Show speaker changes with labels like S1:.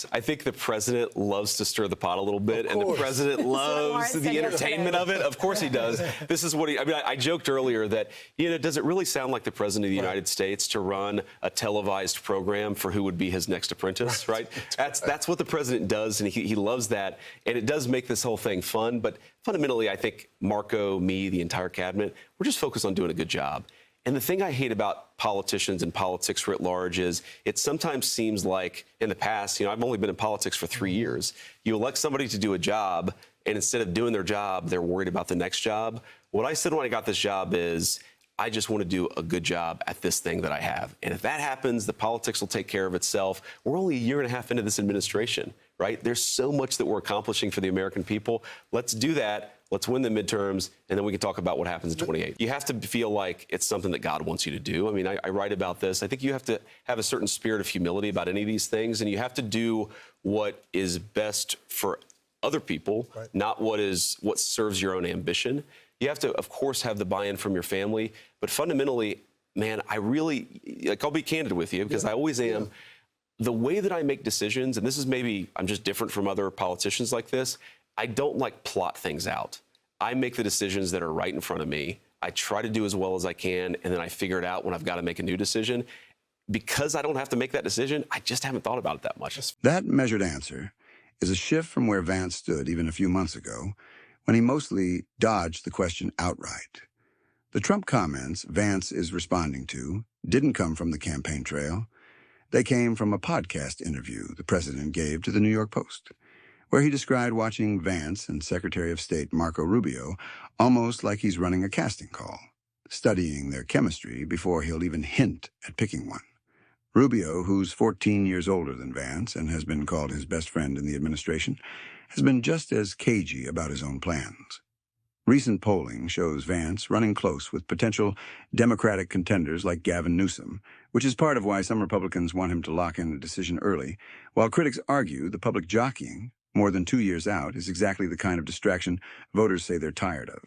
S1: this. I think the president loves to stir the pot a little bit, and the president
S2: Warren
S1: loves
S2: said
S1: the entertainment
S2: yesterday.
S1: of it. Of course he does. This is what I joked earlier that, does it really sound like the president of the United States to run a televised program for who would be his next apprentice, right? That's what the president does, and he loves that, and it does make this whole thing fun. But fundamentally, I think Marco, me, the entire cabinet, we're just focused on doing a good job. And the thing I hate about politicians and politics writ large is it sometimes seems like in the past, I've only been in politics for 3 years. You elect somebody to do a job, and instead of doing their job, they're worried about the next job. What I said when I got this job is, I just want to do a good job at this thing that I have. And if that happens, the politics will take care of itself. We're only a year and a half into this administration, right? There's so much that we're accomplishing for the American people. Let's do that. Let's win the midterms, and then we can talk about what happens in 28. You have to feel like it's something that God wants you to do. I mean, I write about this. I think you have to have a certain spirit of humility about any of these things, and you have to do what is best for other people, not what serves your own ambition. You have to, of course, have the buy-in from your family, but fundamentally, man, I'll be candid with you because I always am. The way that I make decisions, and this is maybe I'm just different from other politicians like this, I don't plot things out. I make the decisions that are right in front of me. I try to do as well as I can, and then I figure it out when I've got to make a new decision. Because I don't have to make that decision, I just haven't thought about it that much.
S3: That measured answer is a shift from where Vance stood even a few months ago, when he mostly dodged the question outright. The Trump comments Vance is responding to didn't come from the campaign trail. They came from a podcast interview the president gave to the New York Post, where he described watching Vance and Secretary of State Marco Rubio almost like he's running a casting call, studying their chemistry before he'll even hint at picking one. Rubio, who's 14 years older than Vance and has been called his best friend in the administration, has been just as cagey about his own plans. Recent polling shows Vance running close with potential Democratic contenders like Gavin Newsom, which is part of why some Republicans want him to lock in a decision early, while critics argue the public jockeying more than 2 years out is exactly the kind of distraction voters say they're tired of.